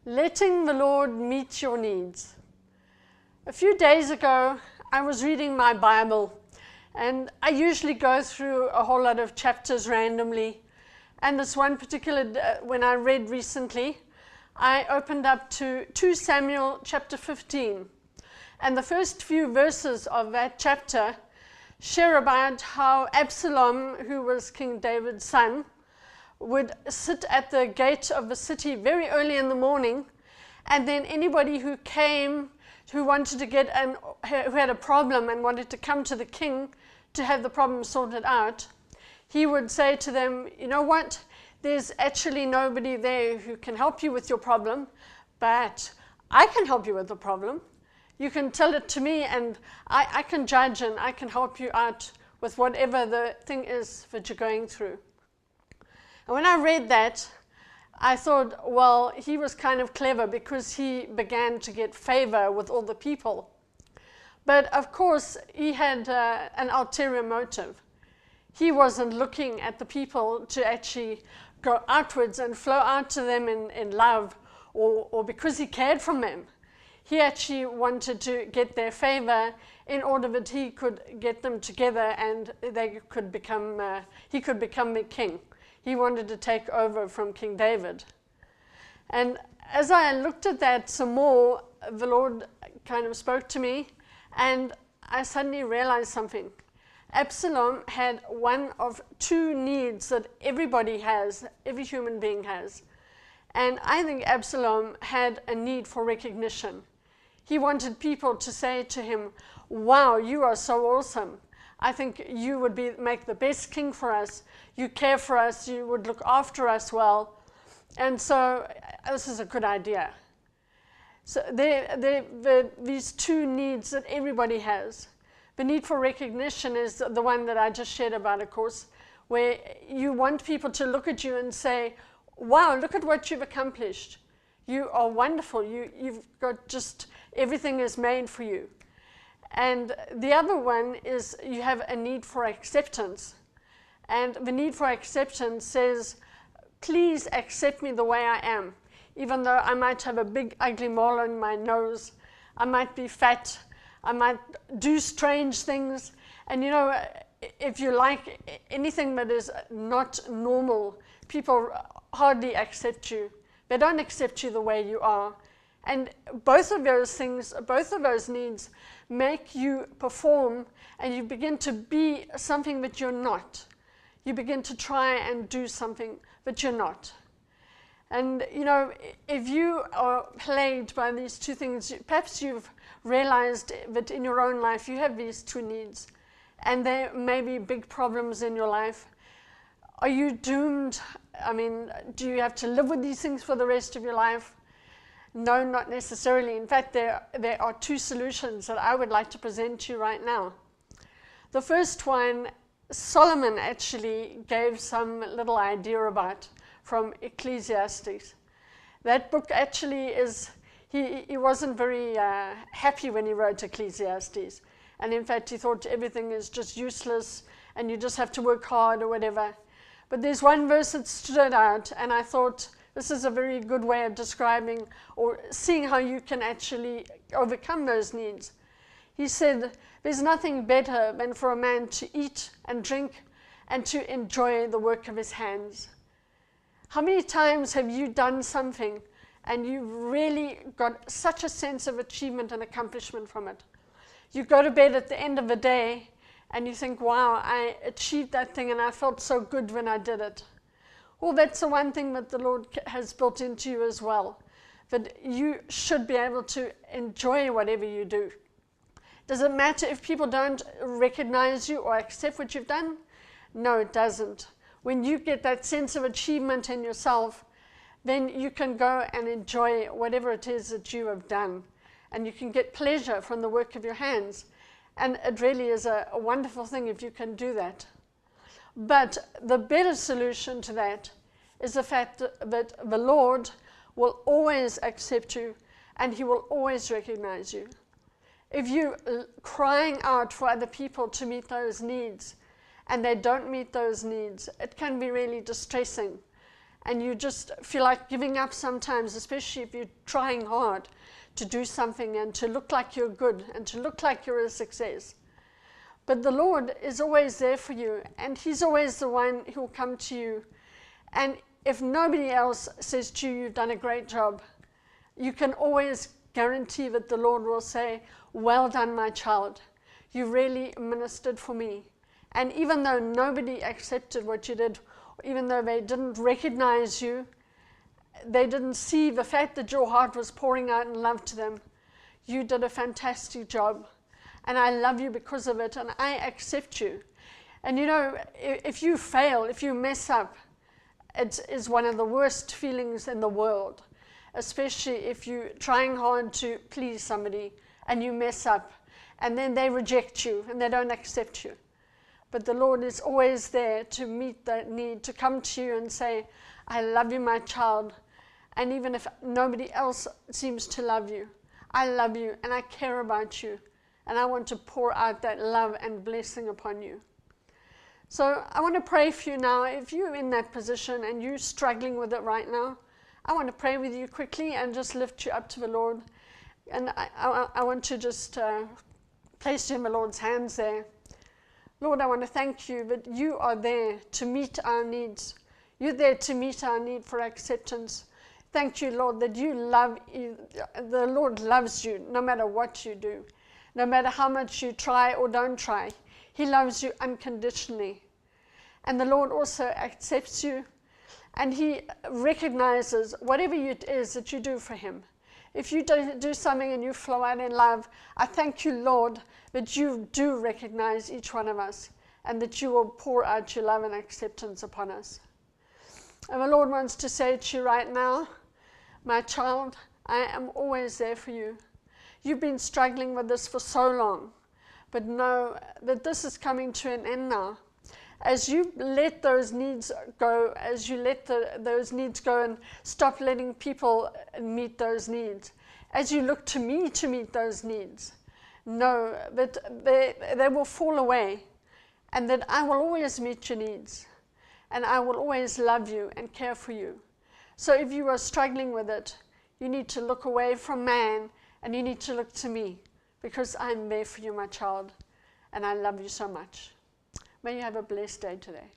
Letting the Lord meet your needs. A few days ago, I was reading my Bible, and I usually go through a whole lot of chapters randomly. And this one particular, when I read recently, I opened up to 2 Samuel chapter 15. And the first few verses of that chapter share about how Absalom, who was King David's son, would sit at the gate of the city very early in the morning, and then anybody who came, who wanted to who had a problem and wanted to come to the king to have the problem sorted out, he would say to them, you know what, there's actually nobody there who can help you with your problem, but I can help you with the problem. You can tell it to me, and I can judge and I can help you out with whatever the thing is that you're going through. And when I read that, I thought, well, he was kind of clever because he began to get favor with all the people. But of course, he had an ulterior motive. He wasn't looking at the people to actually go outwards and flow out to them in love or because he cared for them. He actually wanted to get their favor in order that he could get them together and he could become the king. He wanted to take over from King David. And as I looked at that some more, the Lord kind of spoke to me, and I suddenly realized something. Absalom had one of 2 needs that everybody has, every human being has. And I think Absalom had a need for recognition. He wanted people to say to him, wow, you are so awesome. I think you would make the best king for us. You care for us. You would look after us well. And so this is a good idea. So these 2 needs that everybody has. The need for recognition is the one that I just shared about, of course, where you want people to look at you and say, wow, look at what you've accomplished. You are wonderful. You've got just, everything is made for you. And the other one is you have a need for acceptance. And the need for acceptance says, please accept me the way I am. Even though I might have a big ugly mole on my nose, I might be fat, I might do strange things. And you know, if you like anything that is not normal, people hardly accept you. They don't accept you the way you are. And both of those things, both of those needs make you perform, and you begin to be something that you're not. You begin to try and do something that you're not. And you know, if you are plagued by these 2 things, perhaps you've realized that in your own life you have these 2 needs, and there may be big problems in your life. Are you doomed? I mean, do you have to live with these things for the rest of your life? No, not necessarily. In fact, there are 2 solutions that I would like to present to you right now. The first one, Solomon actually gave some little idea about from Ecclesiastes. That book actually is, he wasn't very happy when he wrote Ecclesiastes. And in fact, he thought everything is just useless and you just have to work hard or whatever. But there's one verse that stood out, and I thought, this is a very good way of describing or seeing how you can actually overcome those needs. He said, there's nothing better than for a man to eat and drink and to enjoy the work of his hands. How many times have you done something and you really got such a sense of achievement and accomplishment from it? You go to bed at the end of the day and you think, wow, I achieved that thing and I felt so good when I did it. Well, that's the one thing that the Lord has built into you as well, that you should be able to enjoy whatever you do. Does it matter if people don't recognize you or accept what you've done? No, it doesn't. When you get that sense of achievement in yourself, then you can go and enjoy whatever it is that you have done. And you can get pleasure from the work of your hands. And it really is a wonderful thing if you can do that. But the better solution to that is the fact that the Lord will always accept you and he will always recognize you. If you're crying out for other people to meet those needs and they don't meet those needs, it can be really distressing. and you just feel like giving up sometimes, especially if you're trying hard to do something and to look like you're good and to look like you're a success. But the Lord is always there for you, and He's always the one who will come to you. And if nobody else says to you, you've done a great job, you can always guarantee that the Lord will say, well done, my child. You really ministered for me. And even though nobody accepted what you did, even though they didn't recognize you, they didn't see the fact that your heart was pouring out in love to them, you did a fantastic job. And I love you because of it, and I accept you. And you know, if you fail, if you mess up, it is one of the worst feelings in the world, especially if you're trying hard to please somebody and you mess up, and then they reject you and they don't accept you. But the Lord is always there to meet that need, to come to you and say, I love you, my child. And even if nobody else seems to love you, I love you and I care about you. And I want to pour out that love and blessing upon you. So I want to pray for you now. If you're in that position and you're struggling with it right now, I want to pray with you quickly and just lift you up to the Lord. And I want to just place you in the Lord's hands there. Lord, I want to thank you that you are there to meet our needs. You're there to meet our need for acceptance. Thank you, Lord, that the Lord loves you no matter what you do, no matter how much you try or don't try. He loves you unconditionally. And the Lord also accepts you, and He recognizes whatever it is that you do for Him. If you do something and you flow out in love, I thank you, Lord, that you do recognize each one of us and that you will pour out your love and acceptance upon us. And the Lord wants to say to you right now, my child, I am always there for you. You've been struggling with this for so long, but know that this is coming to an end now. As you let those needs go, as you let those needs go and stop letting people meet those needs, as you look to me to meet those needs, know that they will fall away and that I will always meet your needs and I will always love you and care for you. So if you are struggling with it, you need to look away from man and you need to look to me, because I'm there for you, my child, and I love you so much. May you have a blessed day today.